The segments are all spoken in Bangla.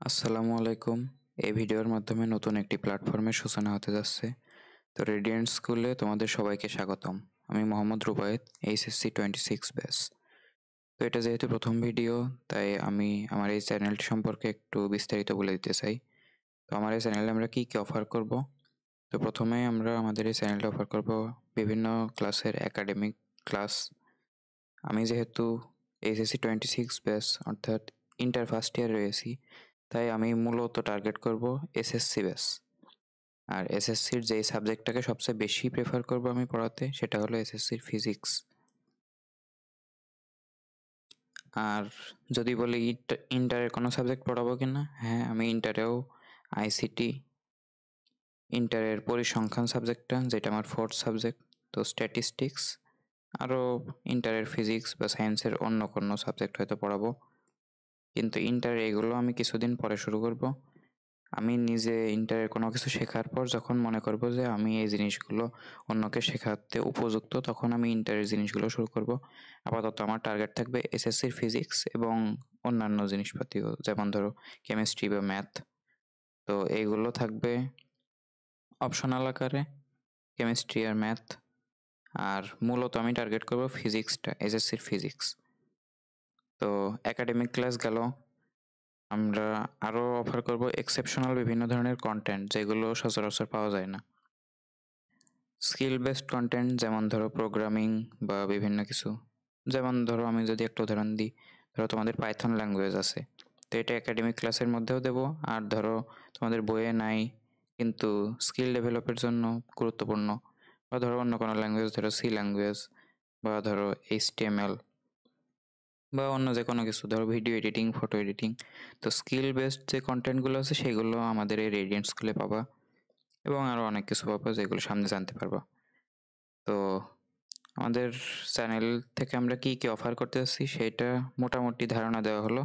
আসসালামু আলাইকুম। এই ভিডিওর মাধ্যমে নতুন একটি প্ল্যাটফর্মের সূচনা হতে যাচ্ছে। তো রেডিয়েন্ট স্কুলে তোমাদের সবাইকে স্বাগতম। আমি মোহাম্মদ রুবায়েত, এইচএসসি 26 ব্যাচ। তো এটা যেহেতু প্রথম ভিডিও, তাই আমি আমার এই চ্যানেলটি সম্পর্কে একটু বিস্তারিত বলে দিতে চাই। তো আমার এই চ্যানেলে আমরা কি অফার করব? তো প্রথমেই আমরা আমাদের এই চ্যানেলটা অফার করব বিভিন্ন ক্লাসের একাডেমিক ক্লাস। আমি যেহেতু এইচএসসি 26 ব্যাচ অর্থাৎ ইন্টার ফার্স্ট ইয়ার রয়েছি, তাই আমি মূলত টার্গেট করব এসএসসি ব্যাচ। আর এসএসসির যেই সাবজেক্টটাকে সবচেয়ে বেশি প্রেফার করব আমি পড়াতে, সেটা হলো এসএসসির ফিজিক্স। আর যদি বলি ইন্টারের কোনো সাবজেক্ট পড়াবো কিনা, হ্যাঁ, আমি ইন্টারেও আইসিটি, ইন্টারের পরিসংখ্যান সাবজেক্টটা যেটা আমার ফোর্থ সাবজেক্ট, তো স্ট্যাটিস্টিক্স, আরও ইন্টারের ফিজিক্স বা সায়েন্সের অন্য কোনো সাবজেক্ট হয়তো পড়াবো। কিন্তু ইন্টারের এগুলো আমি কিছুদিন পরে শুরু করব। আমি নিজে ইন্টারের কোনো কিছু শেখার পর যখন মনে করব যে আমি এই জিনিসগুলো অন্যকে শেখাতে উপযুক্ত, তখন আমি ইন্টারের জিনিসগুলো শুরু করব। আপাতত আমার টার্গেট থাকবে এসএসসির ফিজিক্স এবং অন্যান্য জিনিসপাতিও, যেমন ধরো কেমিস্ট্রি বা ম্যাথ। তো এইগুলো থাকবে অপশনাল আকারে, কেমিস্ট্রি আর ম্যাথ। আর মূলত আমি টার্গেট করব ফিজিক্সটা, এসএসসির ফিজিক্স। তো একাডেমিক ক্লাস গেল, আমরা আরও অফার করব এক্সেপশনাল বিভিন্ন ধরনের কন্টেন্ট, যেগুলো সচরাচর পাওয়া যায় না। স্কিল বেসড কন্টেন্ট, যেমন ধরো প্রোগ্রামিং বা বিভিন্ন কিছু। যেমন ধরো আমি যদি একটা উদাহরণ দিই, ধরো তোমাদের পাইথন ল্যাঙ্গুয়েজ আছে, তো এটা একাডেমিক ক্লাসের মধ্যেও দেবো। আর ধরো তোমাদের বইয়ে নাই কিন্তু স্কিল ডেভেলপের জন্য গুরুত্বপূর্ণ, বা ধরো অন্য কোনো ল্যাঙ্গুয়েজ, ধরো সি ল্যাঙ্গুয়েজ, বা ধরো HTML, বা অন্য যে কোনো কিছু, ধরো ভিডিও এডিটিং, ফটো এডিটিং। তো স্কিল বেসড যে কন্টেন্টগুলো আছে সেগুলো আমাদের এই রেডিয়েন্ট স্কুলে পাবা, এবং আরও অনেক কিছু পাবা যেগুলো সামনে জানতে পারবা। তো আমাদের চ্যানেল থেকে আমরা কি অফার করতে যাচ্ছি সেটা মোটামুটি ধারণা দেওয়া হলো।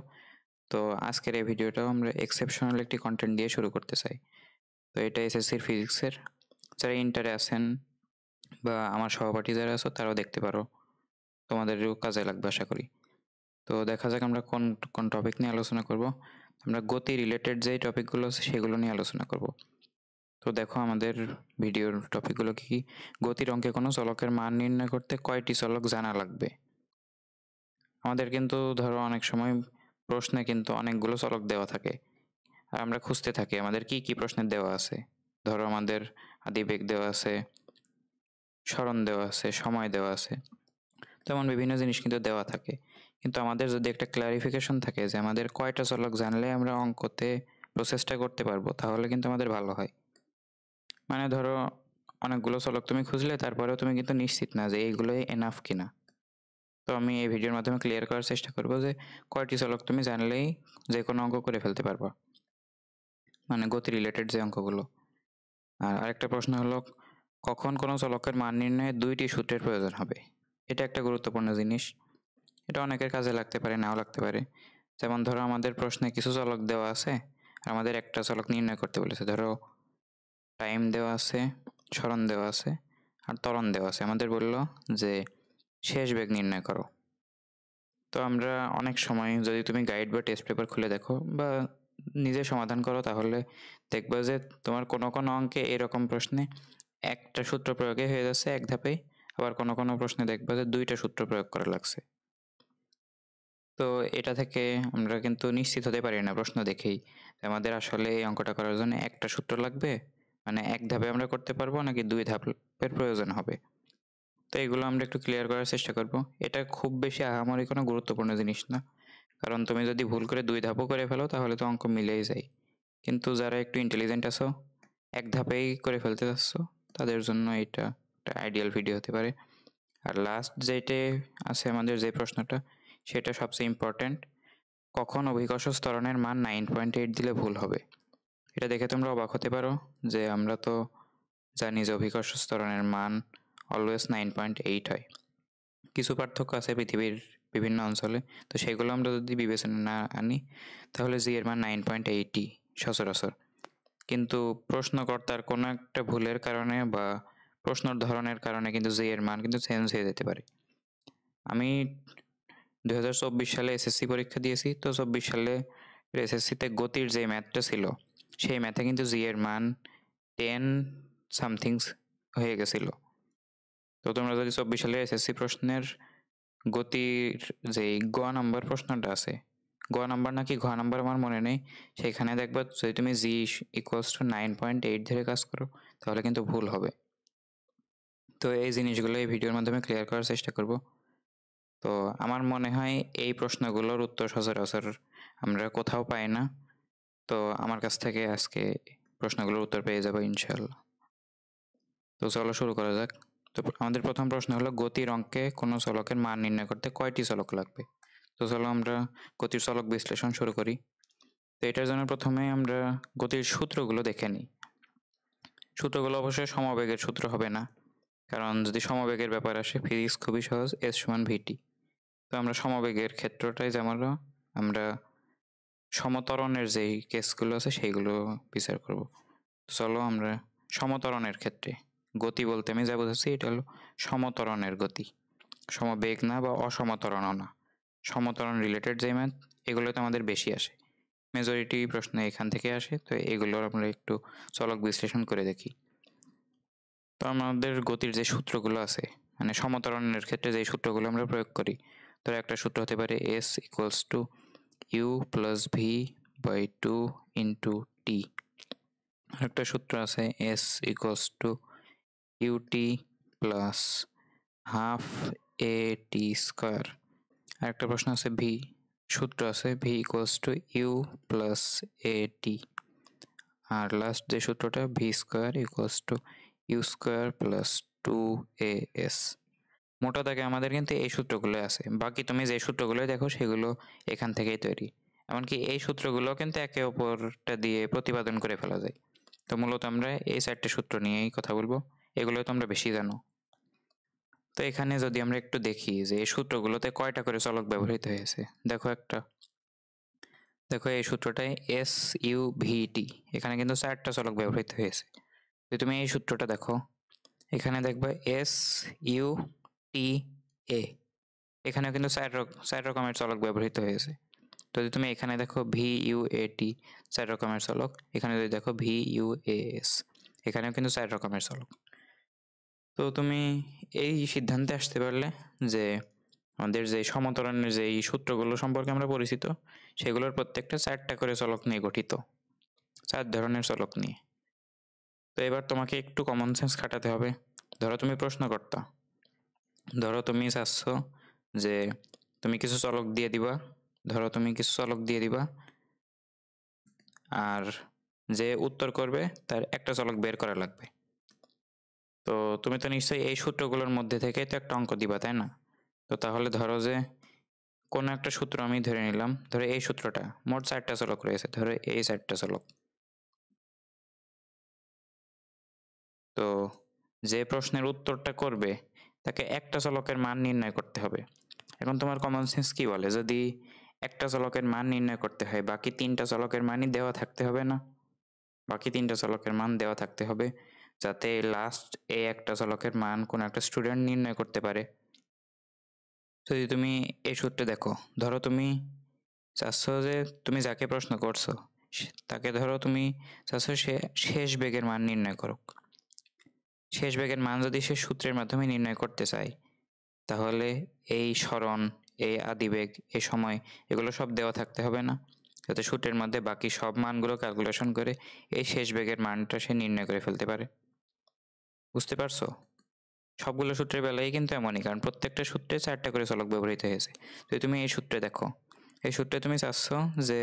তো আজকের এই ভিডিওটাও আমরা এক্সেপশনাল একটি কন্টেন্ট দিয়ে শুরু করতে চাই। তো এটা এসএসসির ফিজিক্সের, যারা ইন্টারে আছেন বা আমার সহপাঠী যারা আছো তারাও দেখতে পারো, তোমাদেরও কাজে লাগবে আশা করি। তো দেখা যাক আমরা কোন কোন টপিক নিয়ে আলোচনা করব। আমরা গতি রিলেটেড যেই টপিকগুলো আছে সেগুলো নিয়ে আলোচনা করব। তো দেখো আমাদের ভিডিওর টপিকগুলো কি? গতির অঙ্কে কোনো চলকের মান নির্ণয় করতে কয়টি চলক জানা লাগবে? আমাদের কিন্তু ধরো অনেক সময় প্রশ্নে কিন্তু অনেকগুলো চলক দেওয়া থাকে, আর আমরা খুঁজতে থাকি আমাদের কি কি প্রশ্নের দেওয়া আছে। ধরো আমাদের আদিবেগ দেওয়া আছে, সরণ দেওয়া আছে, সময় দেওয়া আছে, তেমন বিভিন্ন জিনিস কিন্তু দেওয়া থাকে। কিন্তু আমাদের যদি একটা ক্লারিফিকেশন থাকে যে আমাদের কয়টা চলক জানলে আমরা অঙ্কতে প্রসেসটা করতে পারবো, তাহলে কিন্তু আমাদের ভালো হয়। মানে ধরো অনেকগুলো চলক তুমি খুঁজলে, তারপরেও তুমি কিন্তু নিশ্চিত না যে এইগুলোই এনাফ কিনা। তো আমি এই ভিডিওর মাধ্যমে ক্লিয়ার করার চেষ্টা করবো যে কয়টি চলক তুমি জানলেই যে কোনো অঙ্ক করে ফেলতে পারবা, মানে গতি রিলেটেড যে অঙ্কগুলো। আর আরেকটা প্রশ্ন হলো, কখন কোনো চলকের মান নির্ণয়ে দুইটি সূত্রের প্রয়োজন হবে? এটা একটা গুরুত্বপূর্ণ জিনিস। এটা অনেকের কাজে লাগতে পারে, নাও লাগতে পারে। যেমন ধরো আমাদের প্রশ্নে কিছু চলক দেওয়া আছে, আর আমাদের একটা চলক নির্ণয় করতে বলেছে। ধরো টাইম দেওয়া আছে, সরণ দেওয়া আছে, আর ত্বরণ দেওয়া আছে। আমাদের বললো যে শেষ বেগ নির্ণয় করো। তো আমরা অনেক সময় যদি তুমি গাইড বা টেস্ট পেপার খুলে দেখো বা নিজে সমাধান করো, তাহলে দেখবে যে তোমার কোনো কোনো অঙ্কে এরকম প্রশ্নে একটা সূত্র প্রয়োগে হয়ে যাচ্ছে এক ধাপেই, আবার কোনো কোনো প্রশ্নে দেখবে যে দুইটা সূত্র প্রয়োগ করা লাগছে। তো এটা থেকে আমরা কিন্তু নিশ্চিত হতে পারি না প্রশ্ন দেখেই আমাদের আসলে এই অঙ্কটা করার জন্য একটা সূত্র লাগবে, মানে এক ধাপে আমরা করতে পারবো নাকি দুই ধাপের প্রয়োজন হবে। তো এগুলো আমরা একটু ক্লিয়ার করার চেষ্টা করব। এটা খুব বেশি আহামরি কোনো গুরুত্বপূর্ণ জিনিস না, কারণ তুমি যদি ভুল করে দুই ধাপও করে ফেলো তাহলে তো অঙ্ক মিলেই যায়। কিন্তু যারা একটু ইন্টেলিজেন্ট আছো, এক ধাপেই করে ফেলতে চাচ্ছ, তাদের জন্য এটা একটা আইডিয়াল ভিডিও হতে পারে। আর লাস্ট যেটা আছে আমাদের যে প্রশ্নটা, সেটা সবচেয়ে ইম্পর্ট্যান্ট। কখন অভিকর্ষ ত্বরণের মান 9.8 দিলে ভুল হবে? এটা দেখে তোমরা অবাক হতে পারো যে আমরা তো জানি যে অভিকর্ষ ত্বরণের মান অলওয়েজ 9.8 হয়। কিছু পার্থক্য আছে পৃথিবীর বিভিন্ন অঞ্চলে, তো সেগুলো আমরা যদি বিবেচনা না আনি, তাহলে জি এর মান 9.8ই সচরাচর। কিন্তু প্রশ্নকর্তার কোনো একটা ভুলের কারণে বা প্রশ্নর ধরনের কারণে কিন্তু জি এর মান কিন্তু চেঞ্জ হয়ে যেতে পারে। আমি 2024 সালে এসএসসি পরীক্ষা দিয়েছি, তো 24 সালে এসএসসিতে গতির যে ম্যাথটা ছিল সেই ম্যাথে কিন্তু জি এর মান 10 সামথিংস হয়ে গেছিল। তো তোমরা যদি 24 সালের এসএসসি প্রশ্নের গতির যে গ নাম্বার প্রশ্নটা আছে, গ নাম্বার নাকি ঘ নাম্বার আমার মনে নেই, সেখানে দেখবা যদি তুমি জি ইকুয়ালস টু 9.8 ধরে কাজ করো তাহলে কিন্তু ভুল হবে। তো এই জিনিসগুলো এই ভিডিওর মাধ্যমে ক্লিয়ার করার চেষ্টা করব। তো আমার মনে হয় এই প্রশ্নগুলোর উত্তর সচরাচর আমরা কোথাও পাই না, তো আমার কাছ থেকে আজকে প্রশ্নগুলোর উত্তর পেয়ে যাবো ইনশাল্লাহ। তো চলো শুরু করা যাক। তো আমাদের প্রথম প্রশ্ন হলো গতির অঙ্কে কোনো চলকের মান নির্ণয় করতে কয়টি চলক লাগবে? তো চলো আমরা গতির চলক বিশ্লেষণ শুরু করি। তো এটার জন্য প্রথমে আমরা গতির সূত্রগুলো দেখে নিই। সূত্রগুলো অবশ্যই সমবেগের সূত্র হবে না, কারণ যদি সমবেগের ব্যাপার আসে ফিজিক্স খুবই সহজ, এস সমান ভিটি। তো আমরা সমবেগের ক্ষেত্রটাই যেমন আমরা সমতরণের যেই কেসগুলো আছে সেইগুলো বিচার করব। চলো আমরা সমতরণের ক্ষেত্রে গতি বলতে আমি যা বোঝাচ্ছি এটা হলো সমতরণের গতি, সমবেগ না বা অসমতরণও না, সমতরণ রিলেটেড যে ম্যাথ এগুলোতে আমাদের বেশি আসে, মেজরিটি প্রশ্ন এখান থেকে আসে। তো এগুলোর আমরা একটু চলক বিশ্লেষণ করে দেখি। তো আমাদের গতির যে সূত্রগুলো আছে, মানে সমতরণের ক্ষেত্রে যে সূত্রগুলো আমরা প্রয়োগ করি, তো একটা সূত্র হতে পারে s equals to u plus v by 2 into t. আরেকটা সূত্র আছে s equals to u t plus half a t square. আরেকটা প্রশ্ন আছে ভি, সূত্র আছে v equals to u plus a t. আর লাস্ট যে সূত্রটা v square equals to u square plus 2as। মোটা দাগে আমাদের কিন্তু এই সূত্রগুলো আছে, বাকি তুমি যে সূত্রগুলো দেখো সেগুলো এখান থেকেই তৈরি। এমনকি এই সূত্রগুলো কিন্তু একে অপরটা দিয়ে প্রতিপাদন করে ফেলা যায়। তো মূলত আমরা এই 4টে সূত্র নিয়েই কথা বলবো, এগুলো তোমরা বেশি জানো। তো এখানে যদি আমরা একটু দেখি যে এই সূত্রগুলোতে কয়টা করে চলক ব্যবহৃত হয়েছে, দেখো এই সূত্রটায় এস ইউ ভি টি, এখানে কিন্তু 4টা চলক ব্যবহৃত হয়েছে। যদি তুমি এই সূত্রটা দেখো, এখানে দেখবে এস ইউ টি এ, এখানেও কিন্তু 4 রকমের চলক ব্যবহৃত হয়েছে। তো যদি তুমি এখানে দেখো ভি ইউ এ টি 4 রকমের চলক, এখানে যদি দেখো ভি ইউ এ এস এখানেও কিন্তু 4 রকমের চলক। তো তুমি এই সিদ্ধান্তে আসতে পারলে যে আমাদের যে সমতরণের যে সূত্রগুলো সম্পর্কে আমরা পরিচিত, সেগুলোর প্রত্যেকটা 4টা করে চলক নিয়ে গঠিত, 4 ধরনের চলক নিয়ে। তো এবার তোমাকে একটু কমন সেন্স খাটাতে হবে। ধরো তুমি প্রশ্নকর্তা, ধরো তুমি চাচ্ছ যে তুমি কিছু চলক দিয়ে দিবা, আর যে উত্তর করবে তার একটা চলক বের করা লাগবে। তো তুমি তো নিশ্চয়ই এই সূত্রগুলোর মধ্যে থেকে তো একটা অঙ্ক দিবা, তাই না? তো তাহলে ধরো যে কোনো একটা সূত্র আমি ধরে নিলাম, ধরো এই সূত্রটা মোট 4টা চলক রয়েছে, ধরো এই 4টা চলক। তো যে প্রশ্নের উত্তরটা করবে তাকে একটা চলকের মান নির্ণয় করতে হবে। এখন তোমার কমন সেন্স কি বলে, যদি একটা চলকের মান নির্ণয় করতে হয় বাকি 3টা চলকের মানই দেওয়া থাকতে হবে না? বাকি 3টা চলকের মান দেওয়া থাকতে হবে যাতে লাস্ট এই একটা চলকের মান কোনো একটা স্টুডেন্ট নির্ণয় করতে পারে। যদি তুমি এই সূত্রে দেখো, ধরো তুমি চাচ্ছ যে তুমি যাকে প্রশ্ন করছো তাকে ধরো তুমি চাচ্ছ সে শেষ বেগের মান নির্ণয় করুক। শেষ বেগের মান যদি সে সূত্রের মাধ্যমে নির্ণয় করতে চায়, তাহলে এই সরণ, এই আদিবেগ, এই সময়, এগুলো সব দেওয়া থাকতে হবে না, যাতে সূত্রের মধ্যে বাকি সব মানগুলো ক্যালকুলেশন করে এই শেষ বেগের মানটা সে নির্ণয় করে ফেলতে পারে। বুঝতে পারছো? সবগুলো সূত্রের বেলায় কিন্তু এমনই, কারণ প্রত্যেকটা সূত্রে 4টা করে চলক ব্যবহৃত হয়েছে। যদি তুমি এই সূত্রে দেখো, এই সূত্রে তুমি চাচ্ছ যে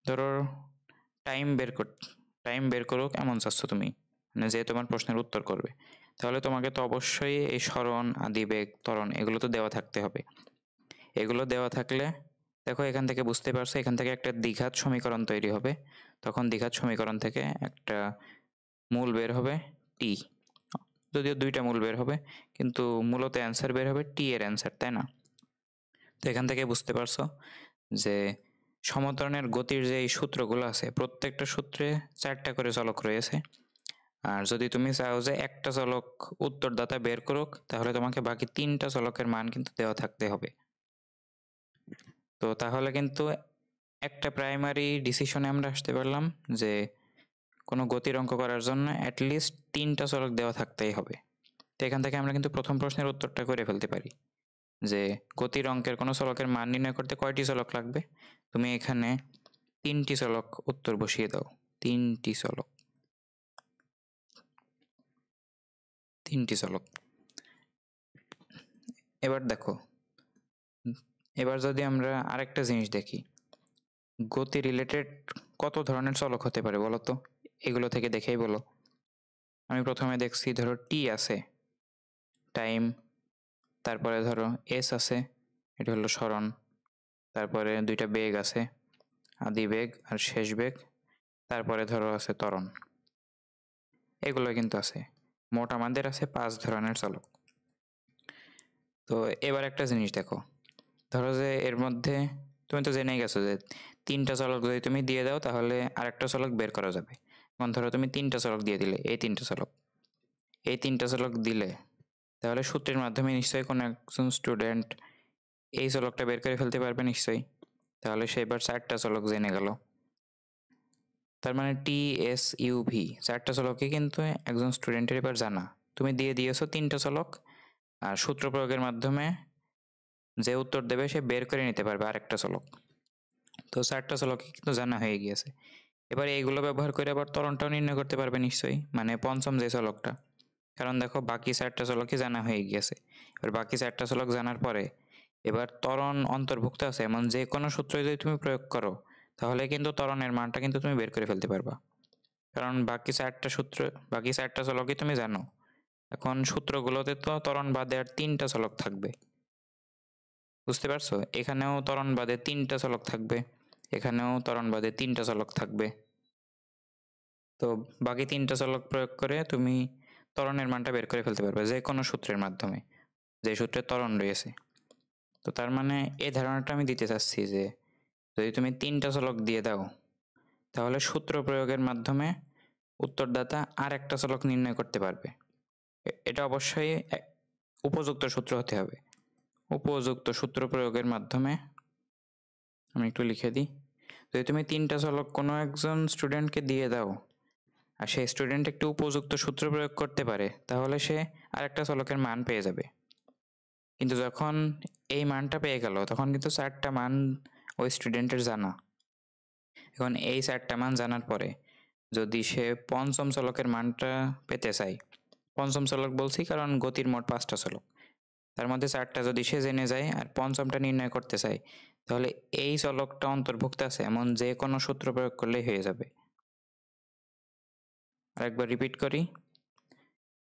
ধরো টাইম বের করুক এমন চাচ্ছ তুমি, মানে যে তোমার প্রশ্নের উত্তর করবে, তাহলে তোমাকে তো অবশ্যই এই সরণ, আদিবেগ, ত্বরণ এগুলো তো দেওয়া থাকতে হবে। এগুলো দেওয়া থাকলে দেখো এখান থেকে বুঝতে পারছো, এখান থেকে একটা দ্বিঘাত সমীকরণ তৈরি হবে। তখন দ্বিঘাত সমীকরণ থেকে একটা মূল বের হবে টি, যদিও 2টা মূল বের হবে, কিন্তু মূলত অ্যান্সার বের হবে টি এর অ্যান্সার, তাই না? তো এখান থেকে বুঝতে পারছো যে সমতরণের গতির যে এই সূত্রগুলো আছে প্রত্যেকটা সূত্রে 4টা করে চলক রয়েছে। আর যদি তুমি চাও যে একটা চলক উত্তরদাতা বের করুক, তাহলে তোমাকে বাকি 3টা চলকের মান কিন্তু দেওয়া থাকতে হবে। তো তাহলে কিন্তু একটা প্রাইমারি ডিসিশনে আমরা আসতে পারলাম যে কোনো গতির অঙ্ক করার জন্য অ্যাটলিস্ট 3টা চলক দেওয়া থাকতেই হবে। তো এখান থেকে আমরা কিন্তু প্রথম প্রশ্নের উত্তরটা করে ফেলতে পারি যে গতির অঙ্কের কোনো চলকের মান নির্ণয় করতে কয়টি চলক লাগবে। তুমি এখানে 3টি চলক উত্তর বসিয়ে দাও। 3টি চলক। এবার দেখো, এবার যদি আমরা আরেকটা জিনিস দেখি, গতি রিলেটেড কত ধরনের চলক হতে পারে বলো তো, এগুলো থেকে দেখেই বলো। আমি প্রথমে দেখছি ধরো টি আছে, টাইম, তারপরে ধরো এস আছে, এটা হলো সরণ, তারপরে দুইটা বেগ আছে, আদি বেগ আর শেষ বেগ, তারপরে ধরো আছে ত্বরণ। এগুলো কিন্তু আছে, মোট আমাদের আছে 5 ধরনের চলক। তো এবার একটা জিনিস দেখো, ধরো যে এর মধ্যে তুমি তো জেনেই গেছো যে 3টা চলক যদি তুমি দিয়ে দাও তাহলে আরেকটা চলক বের করা যাবে। এখন ধরো তুমি 3টা চলক দিয়ে দিলে, এই 3টা চলক দিলে, তাহলে সূত্রের মাধ্যমে নিশ্চয়ই কোনো একজন স্টুডেন্ট এই চলকটা বের করে ফেলতে পারবে নিশ্চয়ই। তাহলে সে এবার 4টা চলক জেনে গেল। তার মানে টি এস ইউ ভি 4টা চলকই কিন্তু একজন স্টুডেন্টের এবার জানা। তুমি দিয়ে দিয়েছো 3টা চলক, আর সূত্র প্রয়োগের মাধ্যমে যে উত্তর দেবে সে বের করে নিতে পারবে আরেকটা চলক। তো 4টা চলকই কিন্তু জানা হয়ে গিয়েছে। এবার এইগুলো ব্যবহার করে আবার ত্বরণটাও নির্ণয় করতে পারবে নিশ্চয়ই, মানে পঞ্চম যে চলকটা। কারণ দেখো বাকি 4টা চলকই জানা হয়ে গিয়েছে। এবার বাকি 4টা চলক জানার পরে এবার ত্বরণ অন্তর্ভুক্ত আছে এমন যে কোনো সূত্র যদি তুমি প্রয়োগ করো তাহলে কিন্তু ত্বরণের মানটা কিন্তু তুমি বের করে ফেলতে পারবা। কারণ বাকি 4টা চলকই তুমি জানো। এখন সূত্রগুলোতে তো ত্বরণ বাদে আর 3টা চলক থাকবে, বুঝতে পারছো? এখানেও ত্বরণ বাদে 3টা চলক থাকবে, এখানেও ত্বরণ বাদে 3টা চলক থাকবে। তো বাকি 3টা চলক প্রয়োগ করে তুমি ত্বরণের মানটা বের করে ফেলতে পারবে যে কোনো সূত্রের মাধ্যমে, যে সূত্রে ত্বরণ রয়েছে। তো তার মানে এই ধারণাটা আমি দিতে চাচ্ছি যে যদি তুমি 3টা চলক দিয়ে দাও তাহলে সূত্র প্রয়োগের মাধ্যমে উত্তরদাতা আর একটা চলক নির্ণয় করতে পারবে। এটা অবশ্যই উপযুক্ত সূত্র হতে হবে। উপযুক্ত সূত্র প্রয়োগের মাধ্যমে, আমি একটু লিখে দিই, যদি তুমি 3টা চলক কোনো একজন স্টুডেন্টকে দিয়ে দাও আর সেই স্টুডেন্ট একটু উপযুক্ত সূত্র প্রয়োগ করতে পারে তাহলে সে আরেকটা চলকের মান পেয়ে যাবে। কিন্তু যখন এই মানটা পেয়ে গেল তখন কিন্তু 4টা মান ওই স্টুডেন্টের জানা। এখন এই 4টা মান জানার পরে যদি সে পঞ্চম চলকের মানটা পেতে চায়, পঞ্চম চলক বলছি কারণ গতির মোট 5টা চলক, তার মধ্যে 4টা যদি সে জেনে যায় আর পঞ্চমটা নির্ণয় করতে চায় তাহলে এই চলকটা অন্তর্ভুক্ত আছে এমন যে কোনো সূত্র প্রয়োগ করলেই হয়ে যাবে। আরেকবার রিপিট করি,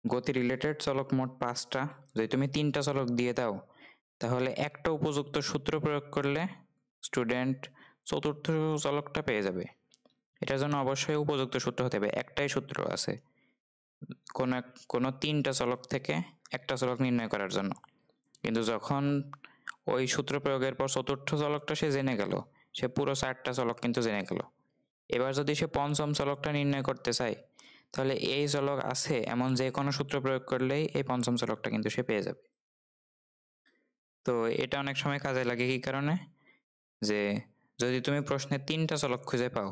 গতি রিলেটেড চলক মোট 5টা, যদি তুমি 3টা চলক দিয়ে দাও তাহলে একটা উপযুক্ত সূত্র প্রয়োগ করলে স্টুডেন্ট চতুর্থ চলকটা পেয়ে যাবে। এটার জন্য অবশ্যই উপযুক্ত সূত্র হতে হবে। একটাই সূত্র আছে কোনো 3টা চলক থেকে একটা চলক নির্ণয় করার জন্য। কিন্তু যখন ওই সূত্র প্রয়োগের পর চতুর্থ চলকটা সে জেনে গেল, সে পুরো 4টা চলক কিন্তু জেনে গেল। এবার যদি সে পঞ্চম চলকটা নির্ণয় করতে চায় তাহলে এই চলক আছে এমন যে কোনো সূত্র প্রয়োগ করলেই এই পঞ্চম চলকটা কিন্তু সে পেয়ে যাবে। তো এটা অনেক সময় কাজে লাগে কি কারণে, যে যদি তুমি প্রশ্নে 3টা চলক খুঁজে পাও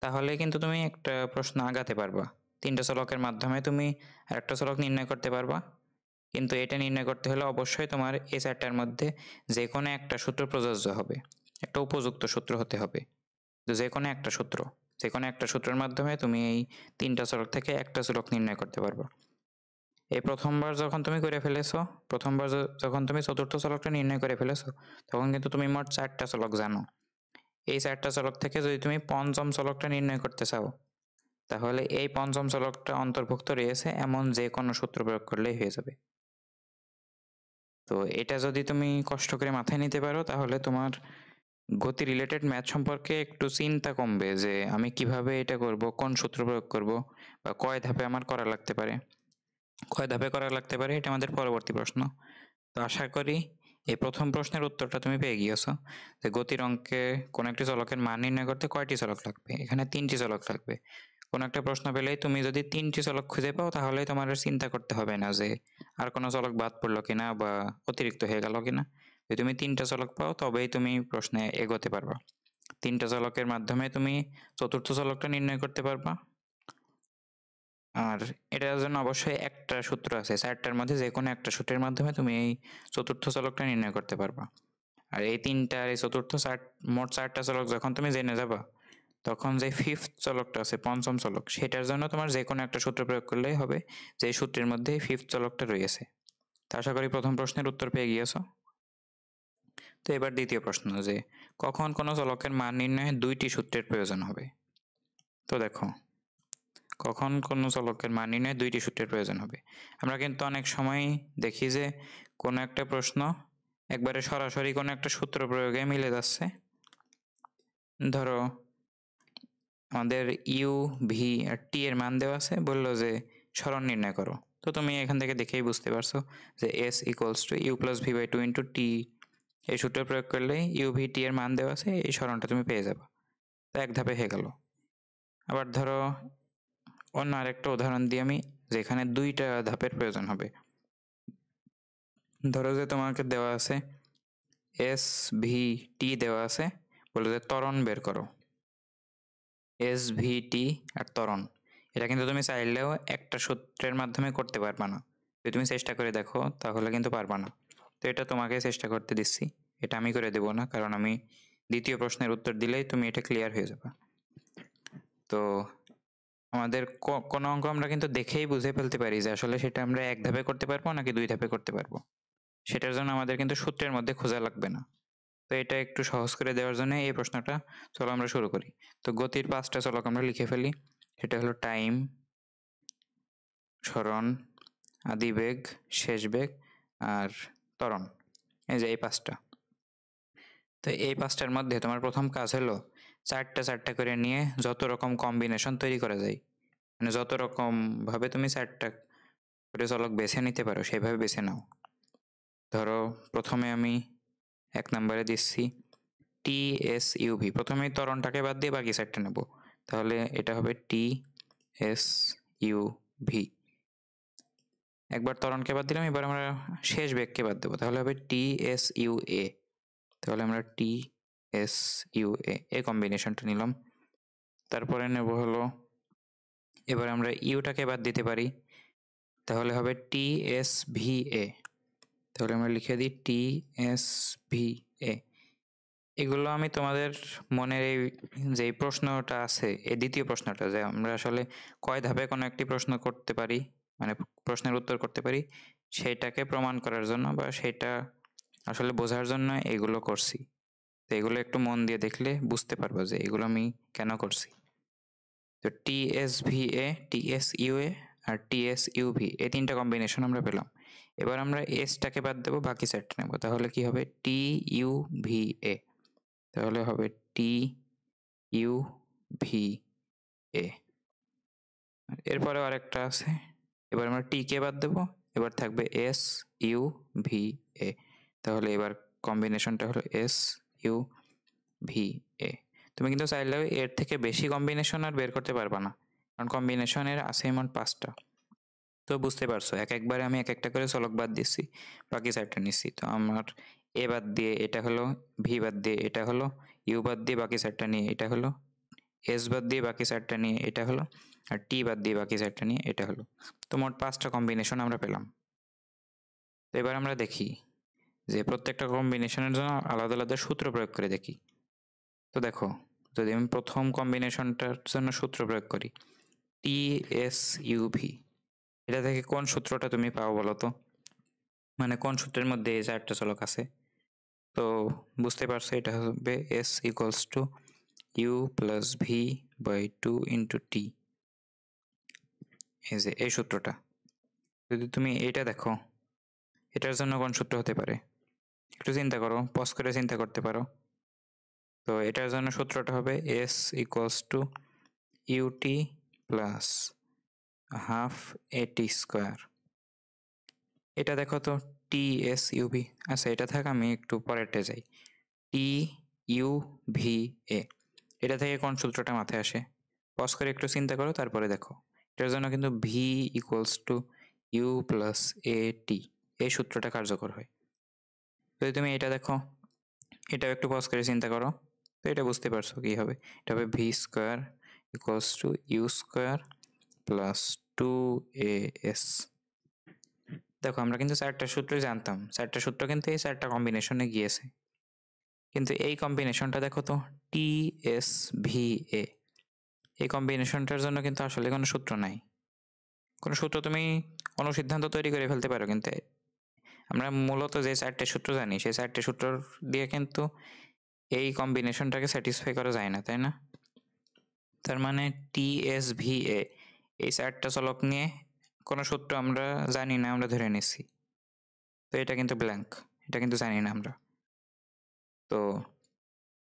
তাহলে কিন্তু তুমি একটা প্রশ্ন আগাতে পারবা। 3টা চলকের মাধ্যমে তুমি আরেকটা চলক নির্ণয় করতে পারবা। কিন্তু এটা নির্ণয় করতে হলে অবশ্যই তোমার এই 4টার মধ্যে যে কোনো একটা সূত্র প্রযোজ্য হবে, একটা উপযুক্ত সূত্র হতে হবে। তো যে কোনো একটা সূত্রের মাধ্যমে তুমি এই 3টা চলক থেকে একটা চলক নির্ণয় করতে পারবা। এই প্রথমবার যখন তুমি করে ফেলেছো, যখন তুমি চতুর্থ চলকটা নির্ণয় করে ফেলেছো তখন কিন্তু তুমি মোট 4টা চলক জানো। এই 4টা চলক থেকে যদি তুমি পঞ্চম চলকটা নির্ণয় করতে চাও তাহলে এই পঞ্চম চলকটা অন্তর্ভুক্ত রয়েছে এমন যে কোনো সূত্র প্রয়োগ করলেই হয়ে যাবে। তো এটা যদি তুমি কষ্ট করে মাথায় নিতে পারো তাহলে তোমার গতি রিলেটেড ম্যাথ সম্পর্কে একটু চিন্তা কমবে যে আমি কিভাবে এটা করব, কোন সূত্র প্রয়োগ করব, বা কয় ধাপে আমার করা লাগতে পারে এটা আমাদের পরবর্তী প্রশ্ন। তো আশা করি এই প্রথম প্রশ্নের উত্তরটা তুমি পেয়ে গিয়েছো যে গতির অঙ্কে কোন একটি চলকের মান নির্ণয় করতে কয়টি চলক লাগবে। এখানে 3টি চলক লাগবে। কোন একটা প্রশ্ন পেলেই তুমি যদি 3টি চলক খুঁজে পাও তাহলে তোমার আর চিন্তা করতে হবে না যে আর কোনো চলক বাদ পড়লো কিনা বা অতিরিক্ত হয়ে গেল কিনা। যদি তুমি 3টা চলক পাও তবেই তুমি প্রশ্নে এগোতে পারবা। 3টা চলকের মাধ্যমে তুমি চতুর্থ চলকটা নির্ণয় করতে পারবা। আর এটার জন্য অবশ্যই একটা সূত্র আছে, 4টার মধ্যে যে কোনো একটা সূত্রের মাধ্যমে তুমি এই চতুর্থ চলকটা নির্ণয় করতে পারবা। আর এই 3টা আর এই চতুর্থ মোট 4টা চলক যখন তুমি জেনে যাবা, তখন যে 5th চলকটা আছে, পঞ্চম চলক, সেটার জন্য তোমার যে কোনো একটা সূত্র প্রয়োগ করলেই হবে, যে সূত্রের মধ্যে 5th চলকটা রয়েছে। তো আশা করি প্রথম প্রশ্নের উত্তর পেয়ে গিয়েছো। তো এবার দ্বিতীয় প্রশ্ন, যে কখন কোনো চলকের মান নির্ণয়ে 2টি সূত্রের প্রয়োজন হবে। তো দেখো, কখন কোনো চলকের মান নির্ণয়ে 2টি সূত্রের প্রয়োজন হবে। আমরা কিন্তু অনেক সময় দেখি যে কোনো একটা প্রশ্ন একবারে সরাসরি কোনো একটা সূত্র প্রয়োগে মিলে যাচ্ছে। ধরো আমাদের ইউ, ভি আর টি এর মান দেওয়া আছে, বললো যে সরণ নির্ণয় করো। তো তুমি এখান থেকে দেখেই বুঝতে পারছো যে s equals to u plus v by 2 into t, এই সূত্র প্রয়োগ করলেই ইউ ভি টি এর মান দেওয়া আছে, এই সরণটা তুমি পেয়ে যাবে। তো এক ধাপে হয়ে গেল। আবার ধরো অন্য আরেকটা উদাহরণ দিই আমি, যেখানে 2টা ধাপের প্রয়োজন হবে। ধরো যে তোমাকে দেওয়া আছে এস ভি টি দেওয়া আছে, বলে যে ত্বরণ বের করো, এস ভি টি আর ত্বরণ। এটা কিন্তু তুমি চাইলেও একটা সূত্রের মাধ্যমে করতে পারবা না, যদি তুমি চেষ্টা করে দেখো তাহলে কিন্তু পারবা না। তো এটা তোমাকে চেষ্টা করতে দিচ্ছি, এটা আমি করে দেব না, কারণ আমি দ্বিতীয় প্রশ্নের উত্তর দিলেই তুমি এটা ক্লিয়ার হয়ে যাবে। তো আমাদের কোনো অঙ্ক আমরা কিন্তু দেখেই বুঝে ফেলতে পারি যে আসলে সেটা আমরা এক ধাপে করতে পারবো নাকি 2 ধাপে করতে পারবো। সেটার জন্য আমাদের কিন্তু সূত্রের মধ্যে খোঁজা লাগবে না। তো এটা একটু সহজ করে দেওয়ার জন্য এই প্রশ্নটা, চলো আমরা শুরু করি। তো গতির 5টা চলক আমরা লিখে ফেলি। সেটা হলো টাইম, সরণ, আদিবেগ, শেষ বেগ আর ত্বরণ। এই যে এই 5টা। তো এই 5টার মধ্যে তোমার প্রথম কাজ হলো 4টা করে নিয়ে যত রকম কম্বিনেশন তৈরি করা যায়, মানে যত রকম ভাবে তুমি 4টা করে চলক বেছে নিতে পারো সেভাবে বেছে নাও। ধরো প্রথমে আমি 1 নম্বরে দিচ্ছি টি এস ইউভি, প্রথমে ত্বরণটাকে বাদ দিয়ে বাকি 4টা নেব, তাহলে এটা হবে টি এস ইউ ভি। একবার ত্বরণকে বাদ দিলাম, এবার আমরা শেষ বেগকে বাদ দেবো, তাহলে হবে টি এস ইউ এ। তাহলে আমরা টি এস ইউ এ এই কম্বিনেশনটা নিলাম। তারপরে নেব হলো, এবার আমরা ইউটাকে বাদ দিতে পারি, তাহলে হবে টি এস ভি এ। তাহলে আমরা লিখে দিই টি এস ভি এ। এগুলো আমি তোমাদের মনের এই যে প্রশ্নটা আছে, এই দ্বিতীয় প্রশ্নটা, যে আমরা আসলে কয় ধাপে কোনো একটি প্রশ্ন করতে পারি, মানে প্রশ্নের উত্তর করতে পারি, সেটাকে প্রমাণ করার জন্য বা সেটা আসলে বোঝার জন্য এগুলো করছি। তো এগুলো একটু মন দিয়ে দেখলে বুঝতে পারবো যে এগুলো আমি কেন করছি। তো t s v a, t s u a আর টি এস ইউ ভি, এই 3টা কম্বিনেশন আমরা পেলাম। এবার আমরা এসটাকে বাদ দেবো, বাকি 4টা নেব, তাহলে কি হবে টি ইউ ভি এ। তাহলে হবে টি ইউ ভি এ। এরপরে আরেকটা আছে, এবার আমরা টি কে বাদ দেবো, এবার থাকবে এস ইউ ভি এ। তাহলে এবার কম্বিনেশনটা হলো এস ইউ ভি এ। তুমি কিন্তু চাইলেও এর থেকে বেশি কম্বিনেশন আর বের করতে পারবা না, কারণ কম্বিনেশনের আছে এমন 5টা। তো বুঝতে পারছো, একবারে আমি এক একটা করে চলক বাদ দিচ্ছি, বাকি 4টা নিচ্ছি। তো আমার এ বাদ দিয়ে এটা হলো, ভি বাদ দিয়ে এটা হলো, ইউ বাদ দিয়ে বাকি 4টা নিয়ে এটা হলো, এস বাদ দিয়ে বাকি 4টা নিয়ে এটা হলো, আর টি বাদ দিয়ে বাকি 4টা নিয়ে এটা হলো। তো মোট 5টা কম্বিনেশন আমরা পেলাম। তো এবার আমরা দেখি যে প্রত্যেকটা কম্বিনেশনের জন্য আলাদা আলাদা সূত্র প্রয়োগ করে দেখি। তো দেখো, যদি আমি প্রথম কম্বিনেশনটার জন্য সূত্র প্রয়োগ করি টি এস ইউ ভি, এটা থেকে কোন সূত্রটা তুমি পাও বলো তো, মানে কোন সূত্রের মধ্যে এই 4টা চলক আছে। তো বুঝতে পারছো, এটা হবে s equals to u plus v by 2 into t. এই যে এই সূত্রটা, যদি তুমি এটা দেখো, এটার জন্য কোন সূত্র হতে পারে, একটু চিন্তা করো, পজ করে চিন্তা করতে পারো। তো এটার জন্য সূত্রটা হবে s equals to u t plus half a t square. এটা দেখো তো টি এস ইউভি, আচ্ছা এটা থাক, আমি একটু পরেরটা যাই। টি ইউ ভি এ, এটা থেকে কোন সূত্রটা মাথায় আসে, পজ করে একটু চিন্তা করো, তারপরে দেখো। এটার জন্য কিন্তু v equals to u plus a t, এই সূত্রটা কার্যকর হয়। তো যদি তুমি এটা দেখো, এটাও একটু পজ করে চিন্তা করো, তো এটা বুঝতে পারছো কি হবে। এটা হবে v square equals to u square plus 2as। দেখো আমরা কিন্তু 4টা সূত্রই জানতাম, 4টা সূত্র কিন্তু এই 4টা কম্বিনেশনে গিয়েছে, কিন্তু এই কম্বিনেশনটা দেখো তো TSVA, এই কম্বিনেশনটার জন্য কিন্তু আসলে কোনো সূত্র নাই। কোনো সূত্র তুমি অনুসিদ্ধান্ত তৈরি করে ফেলতে পারো, কিন্তু আমরা মূলত যে 4টে সূত্র জানি সেই 4টে সূত্র দিয়ে কিন্তু এই কম্বিনেশনটাকে স্যাটিসফাই করা যায় না, তাই না? তার মানে TSVA এই 4টা চলক নিয়ে কোনো সূত্র আমরা জানি না, আমরা ধরে নিচ্ছি, তো এটা কিন্তু ব্ল্যাঙ্ক, এটা কিন্তু জানি না আমরা। তো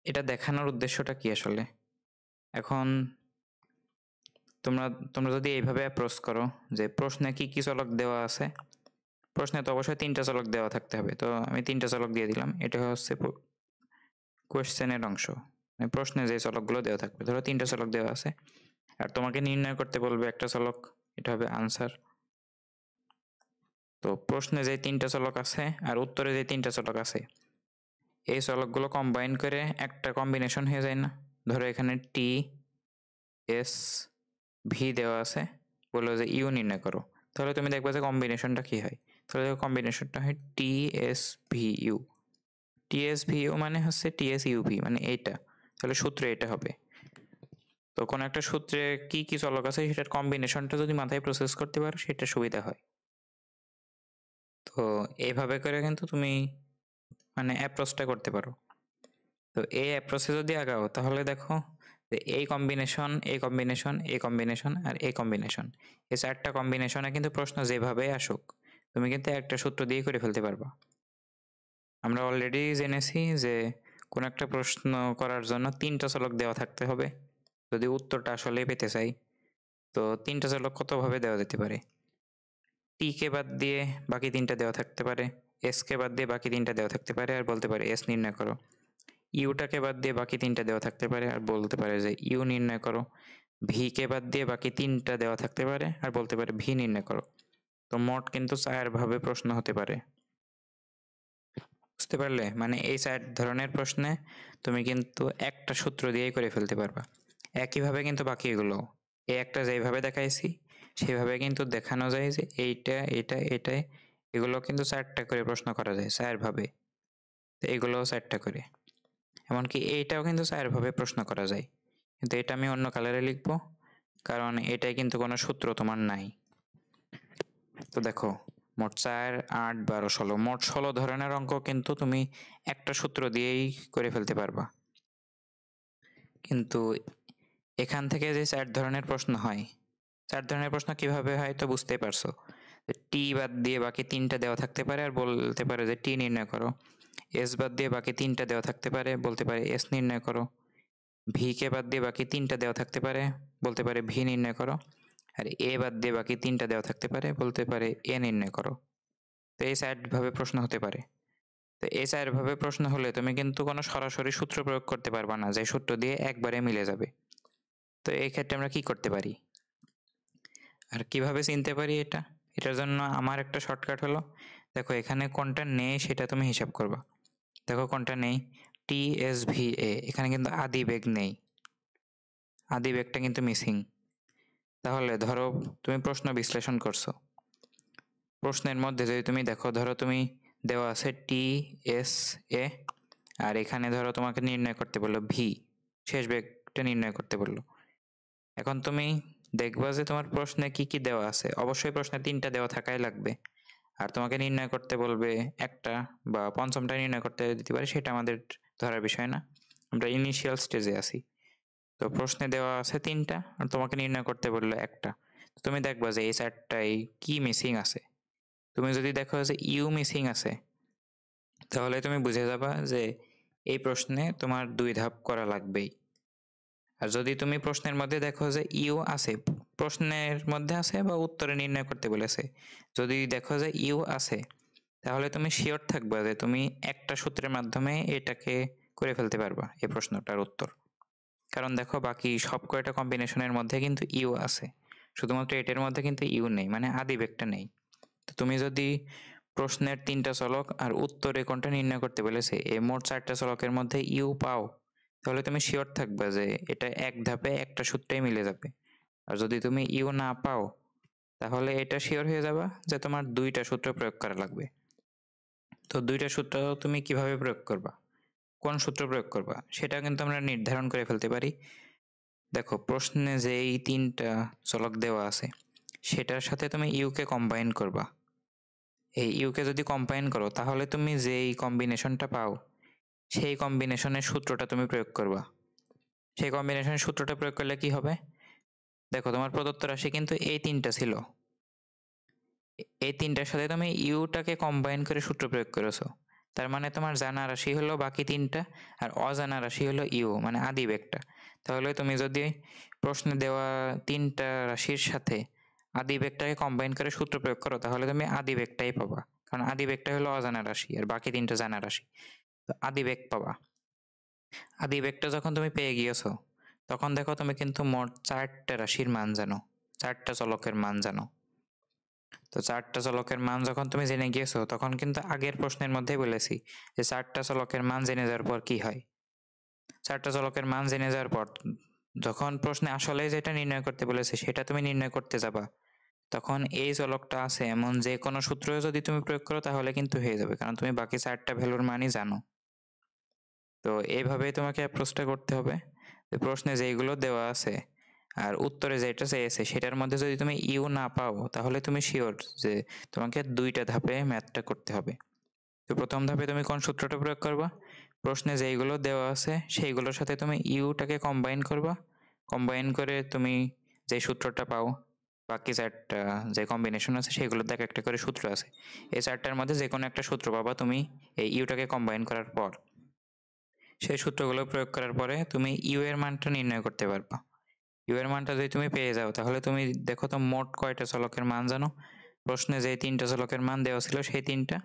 এটা দেখানোর উদ্দেশ্যটা কি আসলে? এখন তোমরা তোমরা যদি এইভাবে অ্যাপ্রোচ করো যে প্রশ্নে কি কি চলক দেওয়া আছে, প্রশ্নে তো অবশ্যই 3টা চলক দেওয়া থাকতে হবে, তো আমি 3টা চলক দিয়ে দিলাম। এটা হচ্ছে কোয়েশ্চেনের অংশ, মানে প্রশ্নে যে চলকগুলো দেওয়া থাকবে। ধরো 3টা চলক দেওয়া আছে আর তোমাকে নির্ণয় করতে বলবে একটা চলক, এটা হবে আনসার। তো প্রশ্নে যে 3টা চলক আছে আর উত্তরে যে 3টা চলক আছে, এই চলকগুলো কম্বাইন করে একটা কম্বিনেশন হয়ে যায় না? ধরো এখানে TSV দেওয়া আছে, বললো যে ইউ নির্ণয় করো, তাহলে তুমি দেখবে যে কম্বিনেশনটা কি হয়। তাহলে কম্বিনেশনটা হয় TSVU। TSVU মানে হচ্ছে TSUV, মানে এইটা, তাহলে সূত্রে এটা হবে। তো কোনো একটা সূত্রে কি কি চলক আছে সেটার কম্বিনেশনটা যদি মাথায় প্রসেস করতে পারো সেটা সুবিধা হয়। তো এইভাবে করে কিন্তু তুমি মানে অ্যাপ্রোচটা করতে পারো। তো এই অ্যাপ্রোচে যদি আগাও তাহলে দেখো যে এই কম্বিনেশন, এই কম্বিনেশন, এই কম্বিনেশন আর এই কম্বিনেশন, এই 4টা কম্বিনেশনে কিন্তু প্রশ্ন যেভাবে আসুক তুমি কিন্তু একটা সূত্র দিয়ে করে ফেলতে পারবা। আমরা অলরেডি জেনেছি যে কোন একটা প্রশ্ন করার জন্য 3টা চলক দেওয়া থাকতে হবে যদি উত্তরটা আসলে পেতে চাই। তো 3টা চলক কতভাবে দেওয়া যেতে পারে? টি কে বাদ দিয়ে বাকি 3টা দেওয়া থাকতে পারে, এস কে বাদ দিয়ে বাকি 3টা দেওয়া থাকতে পারে আর বলতে পারে এস নির্ণয় করো। ইউটাকে বাদ দিয়ে বাকি 3টা দেওয়া থাকতে পারে আর বলতে পারে যে ইউ নির্ণয় করো। ভি কে বাদ দিয়ে বাকি 3টা দেওয়া থাকতে পারে আর বলতে পারে ভি নির্ণয় করো। তো মোট কিন্তু 4 ভাবে প্রশ্ন হতে পারে। বুঝতে পারলে? মানে এই 4 ধরনের প্রশ্নে তুমি কিন্তু একটা সূত্র দিয়েই করে ফেলতে পারবা। একইভাবে কিন্তু বাকি এগুলো, এই একটা যেভাবে দেখাইছি সেভাবে কিন্তু দেখানো যায় যে এইটা এটা এটাই, এগুলো কিন্তু 4টা করে প্রশ্ন করা যায় 4 ভাবে। তো এগুলোও 4টা করে, এমনকি এইটাও কিন্তু 4 ভাবে প্রশ্ন করা যায়, কিন্তু এটা আমি অন্য কালারে লিখবো কারণ এটাই কিন্তু কোনো সূত্র তোমার নাই। তো দেখো মোট 4, 8, 12, 16, মোট 16 ধরনের অঙ্ক কিন্তু তুমি একটা সূত্র দিয়েই করে ফেলতে পারবা। কিন্তু এখান থেকে যে 4 ধরনের প্রশ্ন হয়, 4 ধরনের প্রশ্ন কিভাবে হয় তো বুঝতেই পারছো। টি বাদ দিয়ে বাকি 3টা দেওয়া থাকতে পারে আর বলতে পারে যে টি নির্ণয় করো। এস বাদ দিয়ে বাকি 3টা দেওয়া থাকতে পারে, বলতে পারে এস নির্ণয় করো। ভি কে বাদ দিয়ে বাকি 3টা দেওয়া থাকতে পারে, বলতে পারে ভি নির্ণয় করো। আর এ বাদ দিয়ে বাকি 3টা দেওয়া থাকতে পারে, বলতে পারে এ নির্ণয় করো। তো এই 4 ভাবে প্রশ্ন হতে পারে। তো এই 4 ভাবে প্রশ্ন হলে তুমি কিন্তু কোনো সরাসরি সূত্র প্রয়োগ করতে পারবা না যে সূত্র দিয়ে একবারে মিলে যাবে। তো এই ক্ষেত্রে আমরা কি করতে পারি আর কিভাবে চিনতে পারি এটা? এটার জন্য আমার একটা শর্টকাট হলো, দেখো এখানে কোনটা নেই সেটা তুমি হিসাব করবা। দেখো কোনটা নেই, TSVA, এখানে কিন্তু আদি বেগ নেই, আদি বেগটা কিন্তু মিসিং। তাহলে ধরো তুমি প্রশ্ন বিশ্লেষণ করছো, প্রশ্নের মধ্যে যদি তুমি দেখো, ধরো তুমি দেওয়া আছে TSA আর এখানে ধরো তোমাকে নির্ণয় করতে বললো ভি, শেষ বেগটা নির্ণয় করতে বললো। এখন তুমি দেখবা যে তোমার প্রশ্নে কি কি দেওয়া আছে, অবশ্যই প্রশ্নে 3টা দেওয়া থাকাই লাগবে, আর তোমাকে নির্ণয় করতে বলবে একটা বা পঞ্চমটা নির্ণয় করতে দিতে পারে, সেটা আমাদের ধরার বিষয় না, আমরা ইনিশিয়াল স্টেজে আছি। তো প্রশ্নে দেওয়া আছে 3টা আর তোমাকে নির্ণয় করতে বললো একটা, তুমি দেখবা যে এই 4টাই কি মিসিং আছে। তুমি যদি দেখো যে ইউ মিসিং আছে তাহলে তুমি বুঝে যাবা যে এই প্রশ্নে তোমার 2 ধাপ করা লাগবেই। আর যদি তুমি প্রশ্নের মধ্যে দেখো যে ইউ আছে, প্রশ্নের মধ্যে আছে বা উত্তরে নির্ণয় করতে বলেছে, যদি দেখো যে ইউ আছে তাহলে তুমি শিওর থাকবা যে তুমি একটা সূত্রের মাধ্যমে এটাকে করে ফেলতে পারবা এই প্রশ্নটার উত্তর। কারণ দেখো বাকি সব কয়টা কম্বিনেশনের মধ্যে কিন্তু ইউ আছে, শুধুমাত্র এটার মধ্যে কিন্তু ইউ নেই, মানে আদি বেগটা নেই। তো তুমি যদি প্রশ্নের 3টা চলক আর উত্তরে কোনটা নির্ণয় করতে বলেছে, এই মোট 4টা চলকের মধ্যে ইউ পাও, তাহলে তুমি শিওর থাকবে যে এটা এক ধাপে একটা সূত্রেই মিলে যাবে। আর যদি তুমি ইউ না পাও তাহলে এটা শিওর হয়ে যাবে যে তোমার 2টা সূত্র প্রয়োগ করা লাগবে। তো 2টা সূত্র তুমি কিভাবে প্রয়োগ করবা, কোন সূত্র প্রয়োগ করবা সেটা কিন্তু আমরা নির্ধারণ করে ফেলতে পারি। দেখো প্রশ্নে যে এই 3টা চলক দেওয়া আছে সেটার সাথে তুমি ইউকে কম্বাইন করবা। এই ইউকে যদি কম্বাইন করো তাহলে তুমি যেই কম্বিনেশনটা পাও সেই কম্বিনেশনের সূত্রটা তুমি প্রয়োগ করবা। সেই কম্বিনেশনের সূত্রটা প্রয়োগ করলে কি হবে, দেখো তোমার প্রদত্ত রাশি কিন্তু এই 3টা ছিল, এই 3টার সাথে তুমি ইউটাকে কম্বাইন করে সূত্র প্রয়োগ করেছো, তার মানে তোমার জানা রাশি হলো বাকি 3টা আর অজানা রাশি হলো ইউ মানে আদি বেগটা। তাহলে তুমি যদি প্রশ্নে দেওয়া 3টা রাশির সাথে আদি বেগটাকে কম্বাইন করে সূত্র প্রয়োগ করো তাহলে তুমি আদি বেগটাই পাবা, কারণ আদি বেগটা হলো অজানা রাশি আর বাকি 3টা জানা রাশি, তো আদি বেগ পাবা। আদি বেগটা যখন তুমি পেয়ে গিয়েছো তখন দেখো তুমি কিন্তু মোট 4টা রাশির মান জানো, 4টা চলকের মান জানো। তো 4টা চলকের মান যখন তুমি জেনে গিয়েছো তখন কিন্তু আগের প্রশ্নের মধ্যেই বলেছি যে 4টা চলকের মান জেনে যাওয়ার পর কি হয়। 4টা চলকের মান জেনে যাওয়ার পর যখন প্রশ্নে আসলে যেটা নির্ণয় করতে বলেছে সেটা তুমি নির্ণয় করতে যাবা, তখন এই চলকটা আছে এমন যে কোনো সূত্র যদি তুমি প্রয়োগ করো তাহলে কিন্তু হয়ে যাবে, কারণ তুমি বাকি 4টা ভ্যালুর মানই জানো। তো এইভাবেই তোমাকে অ্যাপ্রোচটা করতে হবে। প্রশ্নে যেইগুলো দেওয়া আছে আর উত্তরে যেটা চেয়েছে সেটার মধ্যে যদি তুমি ইউ না পাও তাহলে তুমি শিওর যে তোমাকে 2টা ধাপে ম্যাথটা করতে হবে। তো প্রথম ধাপে তুমি কোন সূত্রটা প্রয়োগ করবা, প্রশ্নে যেইগুলো দেওয়া আছে সেইগুলোর সাথে তুমি ইউটাকে কম্বাইন করবা, কম্বাইন করে তুমি যে সূত্রটা পাও, বাকি 4টা যে কম্বিনেশন আছে সেগুলোর দেখ একটা করে সূত্র আছে, এই 4টার মধ্যে যে কোনো একটা সূত্র পাবা তুমি এই ইউটাকে কম্বাইন করার পর। সেই সূত্রগুলো প্রয়োগ করার পরে তুমি ইউ এর মানটা নির্ণয় করতে পারবা। ইউ এর মানটা যদি তুমি পেয়ে যাও তাহলে তুমি দেখো তো মোট কয়টা চলকের মান জানো, প্রশ্নে যে 3টা চলকের মান দেওয়া ছিল সেই 3টা,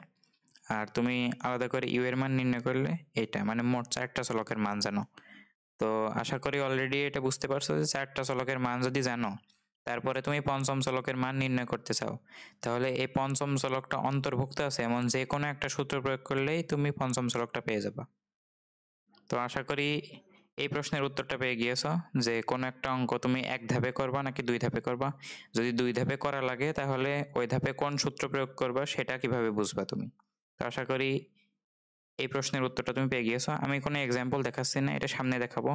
আর তুমি আলাদা করে ইউ এর মান নির্ণয় করলে এটা মানে মোট 4টা চলকের মান জানো। তো আশা করি অলরেডি এটা বুঝতে পারছো যে 4টা চলকের মান যদি জানো তারপরে তুমি পঞ্চম চলকের মান নির্ণয় করতে চাও তাহলে এই পঞ্চম চলকটা অন্তর্ভুক্ত আছে এমন যে কোনো একটা সূত্র প্রয়োগ করলেই তুমি পঞ্চম চলকটা পেয়ে যাবা। তো আশা করি এই প্রশ্নের উত্তরটা পেয়ে গিয়েছো যে কোনো একটা অঙ্ক তুমি এক ধাপে করবা নাকি 2 ধাপে করবা, যদি 2 ধাপে করা লাগে তাহলে ওই ধাপে কোন সূত্র প্রয়োগ করবা সেটা কিভাবে বুঝবা তুমি। তো আশা করি এই প্রশ্নের উত্তরটা তুমি পেয়ে গিয়েছো। আমি কোনো এক্সাম্পল দেখাচ্ছি না, এটা সামনে দেখাবো।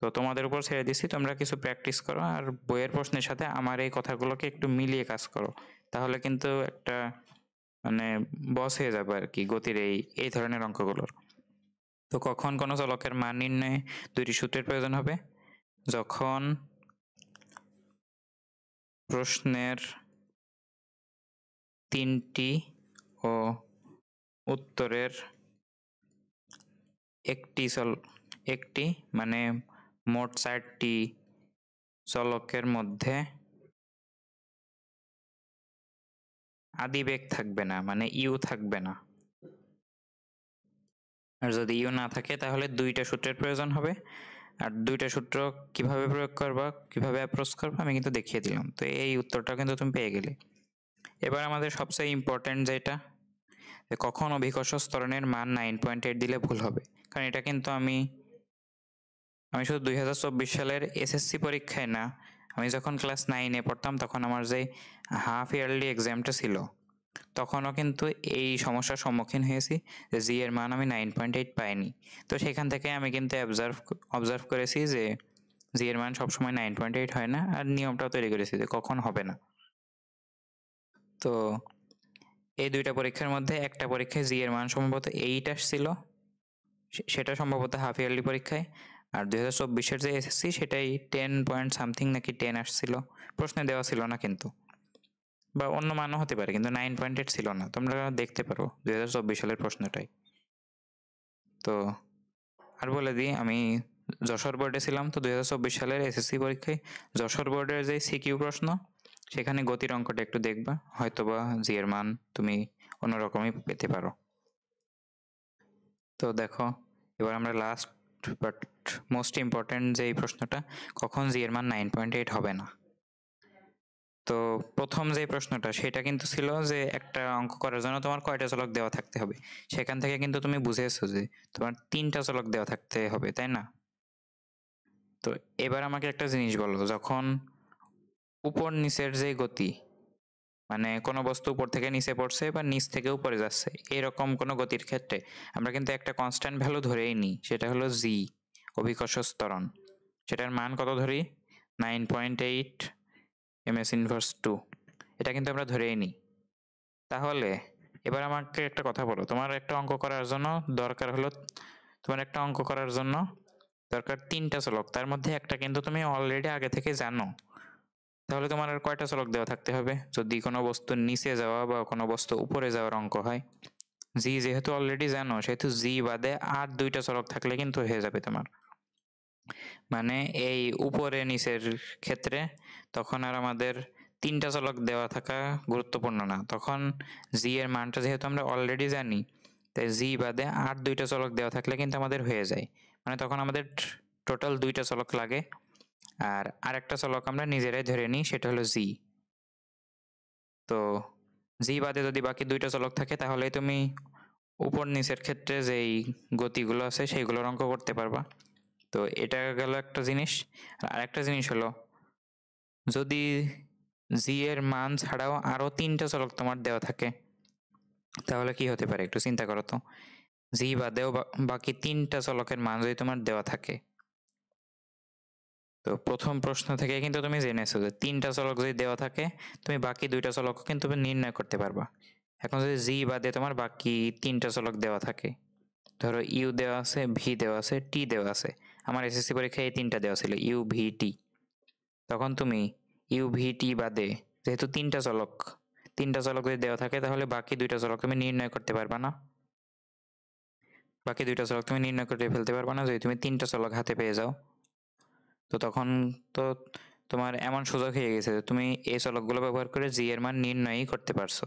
তো তোমাদের উপর ছেড়ে দিচ্ছি, তোমরা কিছু প্র্যাকটিস করো আর বইয়ের প্রশ্নের সাথে আমার এই কথাগুলোকে একটু মিলিয়ে কাজ করো, তাহলে কিন্তু একটা মানে বস হয়ে যাবে আর কি গতির এই ধরনের অঙ্কগুলোর। তো কখন কোনো চলকের মান নির্ণয়ে 2টি সূত্রের প্রয়োজন হবে, যখন প্রশ্নের 3টি ও উত্তরের একটি মানে মোট 4টি চলকের মধ্যে আদি বেগ থাকবে না মানে ইউ থাকবে না, আর যদি ইউ না থাকে তাহলে 2টা সূত্রের প্রয়োজন হবে। আর 2টা সূত্র কিভাবে প্রয়োগ করবা, কিভাবে অ্যাপ্রোচ করবা আমি কিন্তু দেখিয়ে দিলাম। তো এই উত্তরটা কিন্তু তুমি পেয়ে গেলে। এবার আমাদের সবচেয়ে ইম্পর্টেন্ট যেটা, কখন অভিকর্ষ ত্বরণের মান 9.8 দিলে ভুল হবে, কারণ এটা কিন্তু আমি শুধু 2024 সালের এসএসসি পরীক্ষায় না, আমি যখন ক্লাস 9-এ পড়তাম তখন আমার যে হাফ ইয়ারলি এক্সামটা ছিল তখনও কিন্তু এই সমস্যার সম্মুখীন হয়েছি যে জি এর মান আমি 9.8 পাইনি। তো সেখান থেকে আমি কিন্তু অবজার্ভ করেছি যে জি এর মান সবসময় 9.8 হয় না, আর নিয়মটাও তৈরি করেছি যে কখন হবে না। তো এই 2টা পরীক্ষার মধ্যে একটা পরীক্ষায় জি এর মান সম্ভবত 8 আসছিল, সেটা সম্ভবত হাফ ইয়ারলি পরীক্ষায়, আর 2024-এর যে এসএসসি সেটাই 10 পয়েন্ট সামথিং নাকি 10 আসছিল, প্রশ্নে দেওয়া ছিল না কিন্তু, বা অন্য মানও হতে পারে কিন্তু 9.8 ছিল না। তোমরা দেখতে পারো 2024 সালের প্রশ্নটাই। তো আর বলে দিই, আমি যশোর বোর্ডে ছিলাম, তো 2024 সালের এসএসসি পরীক্ষায় যশোর বোর্ডের যে সিকিউ প্রশ্ন সেখানে গতির অঙ্কটা একটু দেখবা, হয়তোবা জি এর মান তুমি অন্যরকমই পেতে পারো। তো দেখো এবার আমরা লাস্ট বাট মোস্ট ইম্পর্টেন্ট যে এই প্রশ্নটা, কখন জি এর মান 9.8 হবে না। তো প্রথম যে প্রশ্নটা সেটা কিন্তু ছিল যে একটা অঙ্ক করার জন্য তোমার কয়টা চলক দেওয়া থাকতে হবে, সেখান থেকে কিন্তু তুমি বুঝেছো যে তোমার 3টা চলক দেওয়া থাকতে হবে, তাই না? তো এবার আমাকে একটা জিনিস বলো, যখন উপর নিচের যে গতি, মানে কোনো বস্তু উপর থেকে নিচে পড়ছে বা নিচ থেকে উপরে যাচ্ছে, এরকম কোনো গতির ক্ষেত্রে আমরা কিন্তু একটা কনস্ট্যান্ট ভ্যালু ধরেই নিই, সেটা হলো জি, অভিকর্ষ ত্বরণ। সেটার মান কত ধরি? 9.8 ms ইনভার্স 2। এটা কিন্তু আমরা ধরেই নিই। তাহলে এবার আমাকে একটা কথা বলো, তোমার একটা অঙ্ক করার জন্য দরকার হলো, তোমার একটা অঙ্ক করার জন্য দরকার 3টা চলক, তার মধ্যে একটা কিন্তু তুমি অলরেডি আগে থেকে জানো। তাহলে তোমার আর কয়টা চলক দেওয়া থাকতে হবে যদি কোনো বস্তু নিচে যাওয়া বা কোনো বস্তু উপরে যাওয়ার অঙ্ক হয়? জি যেহেতু অলরেডি জানো, সেহেতু জি বাদে আর 2টা চলক থাকলে কিন্তু হয়ে যাবে তোমার। মানে এই উপরে নিচের ক্ষেত্রে তখন আর আমাদের 3টা চলক দেওয়া থাকা গুরুত্বপূর্ণ না, তখন জি এর মানটা যেহেতু আমরা অলরেডি জানি, তাই জি বাদে আর 2টা চলক দেওয়া থাকলে কিন্তু আমাদের হয়ে যায়। মানে তখন আমাদের টোটাল 2টা চলক লাগে, আর আরেকটা চলক আমরা নিজেরাই ধরে নিই, সেটা হলো জি। তো জি বাদে যদি বাকি 2টা চলক থাকে তাহলে তুমি উপর নিচের ক্ষেত্রে যেই গতিগুলো আছে সেইগুলোর অঙ্ক করতে পারবা। তো এটা গেল একটা জিনিস। আর একটা জিনিস হলো, যদি জি এর মান ছাড়াও আরো 3টা চলক তোমার দেওয়া থাকে, তাহলে কি হতে পারে একটু চিন্তা করো তো। জি বাদেও বাকি 3টা চলকের মান যদি তোমার দেওয়া থাকে, তো প্রথম প্রশ্ন থেকে কিন্তু তুমি জেনেছো যে 3টা চলক যদি দেওয়া থাকে, তুমি বাকি 2টা চলক কিন্তু তুমি নির্ণয় করতে পারবা। এখন যদি জি বাদে তোমার বাকি 3টা চলক দেওয়া থাকে, ধরো ইউ দেওয়া আছে, ভি দেওয়া আছে, টি দেওয়া আছে। আমার এসএসসি পরীক্ষায় এই 3টা দেওয়া ছিল, ইউ ভি টি। তখন তুমি ইউ ভি টি বাদে যেহেতু 3টা চলক যদি দেওয়া থাকে, তাহলে বাকি 2টা চলক তুমি নির্ণয় করতে পারবা না। বাকি 2টা চলক তুমি নির্ণয় করে ফেলতে পারবা না যদি তুমি 3টা চলক হাতে পেয়ে যাও। তো তখন তো তোমার এমন সুযোগ হয়ে গেছে যে তুমি এই চলকগুলো ব্যবহার করে জি এর মান নির্ণয়ই করতে পারছো।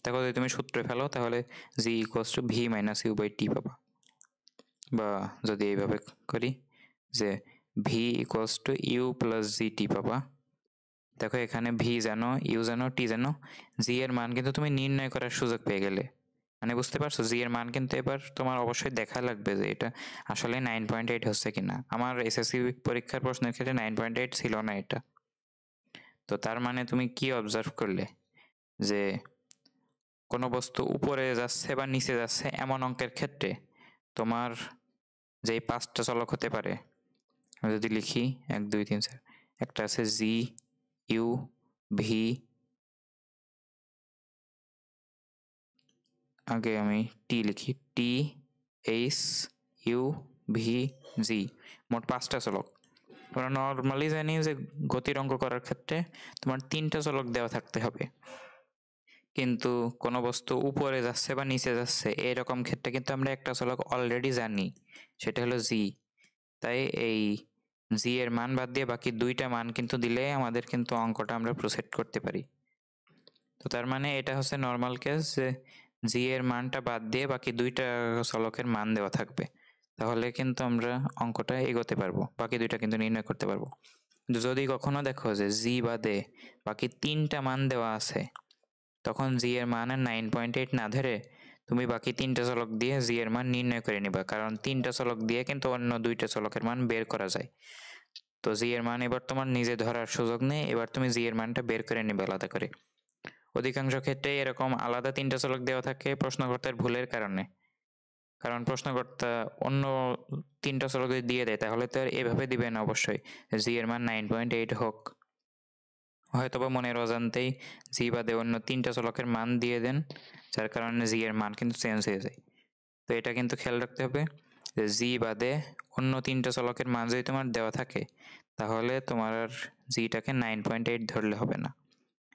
দেখো যদি তুমি সূত্রে ফেলো তাহলে g equals to v minus u by t পাবা। বা যদি এইভাবে করি যে v equals to u plus g t পাবা। দেখো এখানে ভি জানো, ইউ জানো, টি জানো, জি এর মান কিন্তু তুমি নির্ণয় করার সুযোগ পেয়ে গেলে। মানে বুঝতে পারছো, জি এর মান কিন্তু এবার তোমার অবশ্যই দেখা লাগবে যে এটা আসলে 9.8 হচ্ছে কিনা। আমার এসএসসি পরীক্ষার প্রশ্নের ক্ষেত্রে 9.8 ছিল না এটা। তো তার মানে তুমি কি অবজার্ভ করলে যে কোনো বস্তু উপরে যাচ্ছে বা নিচে যাচ্ছে এমন অঙ্কের ক্ষেত্রে তোমার যেই 5টা চলক হতে পারে, আমি যদি লিখি 1 2 3 4, একটা আছে জি, ইউ, ভি, আগে আমি টি লিখি, টি, এইচ, ইউ, ভি, জি, মোট 5টা চলক। আমরা নর্মালি জানি যে গতির অঙ্ক করার ক্ষেত্রে তোমার 3টা চলক দেওয়া থাকতে হবে, কিন্তু কোনো বস্তু উপরে যাচ্ছে বা নিচে যাচ্ছে এরকম ক্ষেত্রে কিন্তু আমরা একটা চলক অলরেডি জানি, সেটা হলো জি। তাই এই জি এর মান বাদ দিয়ে বাকি 2টা মান কিন্তু দিলে আমাদের কিন্তু অঙ্কটা আমরা প্রসিড করতে পারি। তো তার মানে এটা হচ্ছে নর্মাল কেস যে জি এর মানটা বাদ দিয়ে বাকি 2টা চলকের মান দেওয়া থাকবে, তাহলে কিন্তু আমরা অঙ্কটা এগোতে পারবো, বাকি 2টা কিন্তু নির্ণয় করতে পারবো। কিন্তু যদি কখনো দেখো যে জি বাদে বাকি 3টা মান দেওয়া আছে, তখন জি এর মান 9.8 না ধরে তুমি বাকি 3টা চলক দিয়ে জি এর মান নির্ণয় করে নিবা, কারণ 3টা চলক দিয়ে কিন্তু অন্য 2টা চলকের মান বের করা যায়। তো জি এর মান এবার তোমার নিজে ধরার সুযোগ নেই, এবার তুমি জি এর মানটা বের করে নিবে আলাদা করে। অধিকাংশ ক্ষেত্রে এরকম আলাদা 3টা চলক দেওয়া থাকে প্রশ্নকর্তার ভুলের কারণে, কারণ প্রশ্নকর্তা অন্য 3টা চলক যদি দিয়ে দেয় তাহলে তো আর এভাবে দিবে না, অবশ্যই জি এর মান 9.8 হোক। হয়তোবা মনের অজান্তেই জি বাদে অন্য 3টা চলকের মান দিয়ে দেন, যার কারণে জি এর মান কিন্তু চেঞ্জ হয়ে যায়। তো এটা কিন্তু খেয়াল রাখতে হবে যে জি বাদে অন্য 3টা চলকের মান যদি তোমার দেওয়া থাকে, তাহলে তোমার আর জিটাকে 9.8 ধরলে হবে না।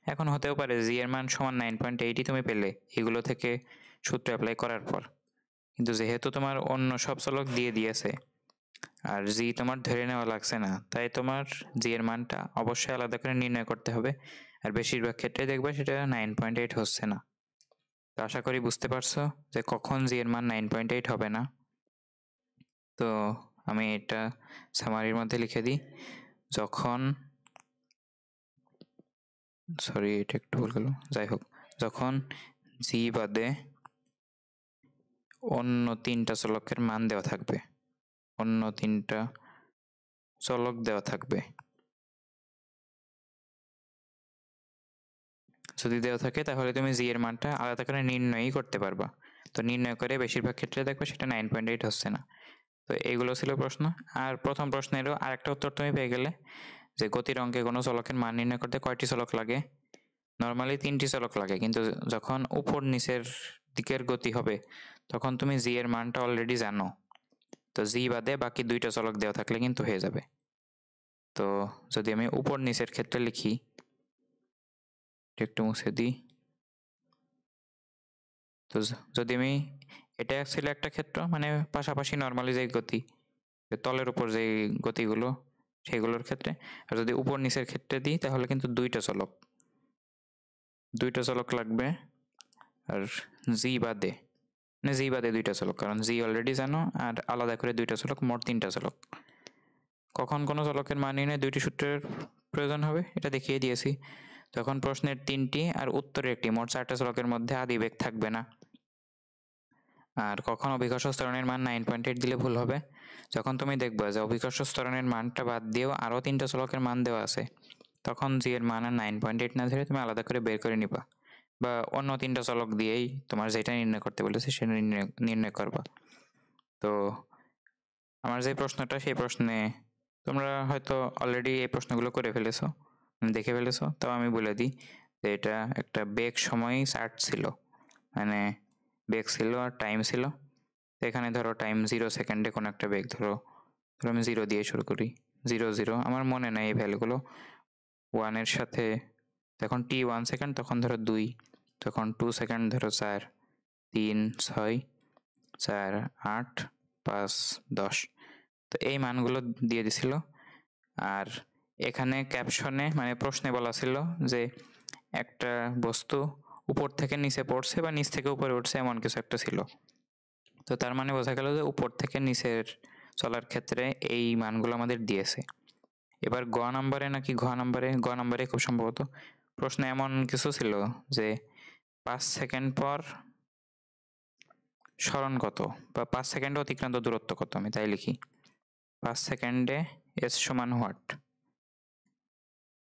এখন হতেও পারে জি এর মান সমান 9.8ই তুমি পেলে এগুলো থেকে সূত্র অ্যাপ্লাই করার পর, কিন্তু যেহেতু তোমার অন্য সব চলক দিয়ে দিয়েছে আর জি তোমার ধরে নেওয়া লাগছে না, তাই তোমার জি এর মানটা অবশ্যই আলাদা করে নির্ণয় করতে হবে। আর বেশিরভাগ ক্ষেত্রে দেখবে সেটা 9.8 হচ্ছে না। তো আশা করি বুঝতে পারছো যে কখন জি এর মান 9.8 হবে না। তো আমি এটা সামারির মধ্যে লিখে দিই, যখন সরি এটা একটু ভুল গেল, যাই হোক, যখন জি বাদে অন্য তিনটা চলকের মান দেওয়া থাকবে, অন্য তিনটা চলক দেওয়া থাকবে, যদি দেওয়া থাকে তাহলে তুমি জি এর মানটা আলাদা করে নির্ণয়ই করতে পারবা। তো নির্ণয় করে বেশিরভাগ ক্ষেত্রে দেখবে সেটা 9.8 হচ্ছে না। তো এইগুলো ছিল প্রশ্ন। আর প্রথম প্রশ্নেরও আরেকটা উত্তর তুমি পেয়ে গেলে যে গতির অঙ্কে কোনো চলকের মান নির্ণয় করতে কয়টি চলক লাগে। নর্মালি 3টি চলক লাগে, কিন্তু যখন উপর নিচের দিকের গতি হবে তখন তুমি জি এর মানটা অলরেডি জানো, তো জি বাদে বাকি 2টা চলক দেওয়া থাকলে কিন্তু হয়ে যাবে। তো যদি আমি উপর নিচের ক্ষেত্রে লিখি, একটু মুছে দিই। তো যদি আমি, এটা ছিল একটা ক্ষেত্র মানে পাশাপাশি নর্মালি যে গতি, তলের উপর যে গতিগুলো সেগুলোর ক্ষেত্রে, আর যদি উপর নিচের ক্ষেত্রে দিই তাহলে কিন্তু 2টা চলক লাগবে। আর জি বাদে, মানে জি বাদে 2টা চলক, কারণ জি অলরেডি জানো, আর আলাদা করে 2টা চলক, মোট 3টা চলক। কখন কোনো চলকের মান নির্ণয়ে 2টি সূত্রের প্রয়োজন হবে এটা দেখিয়ে দিয়েছি। তখন প্রশ্নের 3টি আর উত্তরের 1টি, মোট 4টা চলকের মধ্যে আদিবেগ থাকবে না। আর কখন অভিকর্ষ ত্বরণের মান 9.8 দিলে ভুল হবে, যখন তুমি দেখবে যে অভিকর্ষ ত্বরণের মানটা বাদ দিয়েও আরও 3টা চলকের মান দেওয়া আছে, তখন জি এর মান আর 9.8 না ধরে তুমি আলাদা করে বের করে নিবা, বা অন্য 3টা চলক দিয়েই তোমার যেটা নির্ণয় করতে বলেছে সেটা নির্ণয় করবা। তো আমার যে প্রশ্নটা, সেই প্রশ্নে তোমরা হয়তো অলরেডি এই প্রশ্নগুলো করে ফেলেছো, দেখে ফেলেছো, তাও আমি বলে দিই যে এটা একটা বেগ সময় চার্ট ছিল, মানে বেগ ছিল আর টাইম ছিল। তো এখানে ধরো টাইম 0 সেকেন্ডে কোনো একটা বেগ, ধরো আমি 0 দিয়ে শুরু করি, 0 0, আমার মনে নাই এই ভ্যালুগুলো। 1-এর সাথে যখন টি 1 সেকেন্ড তখন ধরো 2, তখন 2 সেকেন্ড ধরো 4, 3 6, 4 8, 5 10। তো এই মানগুলো দিয়ে দিছিল। আর এখানে ক্যাপশনে মানে প্রশ্নে বলা ছিল যে একটা বস্তু উপর থেকে নিচে পড়ছে বা নিচ থেকে উপরে উঠছে, এমন কিছু একটা ছিল। তো তার মানে বোঝা গেল যে উপর থেকে নিচের চলার ক্ষেত্রে এই মানগুলো আমাদের দিয়েছে। এবার গ নাম্বারে নাকি ঘ নাম্বারে খুব সম্ভবত প্রশ্ন এমন কিছু ছিল যে 5 সেকেন্ড পর সরণ কত, বা 5 সেকেন্ডে অতিক্রান্ত দূরত্ব কত, আমি তাই লিখি 5 সেকেন্ডে এস সমান হোয়াট।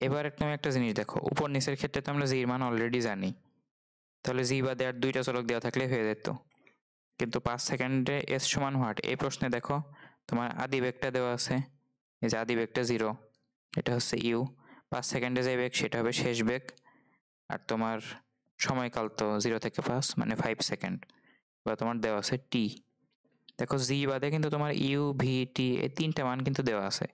এবার তুমি একটা জিনিস দেখো, উপর নিচের ক্ষেত্রে তো আমরা জির মান অলরেডি জানি, তাহলে জি বাদে আর 2টা চলক দেওয়া থাকলে হয়ে যেত। কিন্তু 5 সেকেন্ডে এস সমান হোয়াট, এই প্রশ্নে দেখো তোমার আদি বেগটা দেওয়া আছে, এই যে আদি বেগটা 0, এটা হচ্ছে ইউ। 5 সেকেন্ডে যে বেগ সেটা হবে শেষ বেগ, আর তোমার সময়কাল তো 0 থেকে 5 মানে 5 সেকেন্ড, বা তোমার দেওয়া আছে টি। দেখো জি বাদে কিন্তু তোমার ইউ ভি টি এই 3টা মান কিন্তু দেওয়া আছে।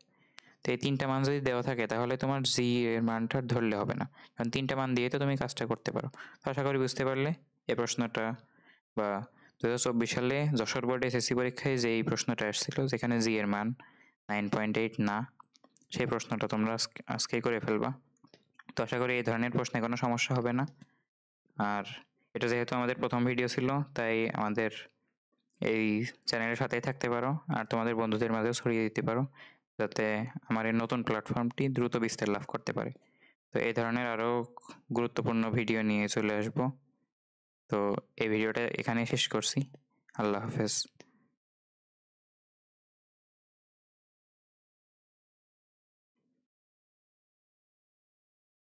তো এই 3টা মান যদি দেওয়া থাকে তাহলে তোমার জি এর মানটা ধরলে হবে না, কারণ 3টা মান দিয়ে তো তুমি কাজটা করতে পারো। তো আশা করি বুঝতে পারলে এই প্রশ্নটা, বা 2024 সালে যশোর বোর্ড এসএসসি পরীক্ষায় যে এই প্রশ্নটা আসছিল যেখানে জি এর মান 9.8 না, সেই প্রশ্নটা তোমরা আজকেই করে ফেলবা। তো আশা করি এই ধরনের প্রশ্নে কোনো সমস্যা হবে না। আর এটা যেহেতু আমাদের প্রথম ভিডিও ছিল, তাই আমাদের এই চ্যানেলের সাথেই থাকতে পারো আর তোমাদের বন্ধুদের মাঝেও ছড়িয়ে দিতে পারো, যাতে আমার এই নতুন প্ল্যাটফর্মটি দ্রুত বিস্তার লাভ করতে পারে। তো এই ধরনের আরও গুরুত্বপূর্ণ ভিডিও নিয়ে চলে আসবো। তো এই ভিডিওটা এখানেই শেষ করছি। আল্লাহ হাফেজ।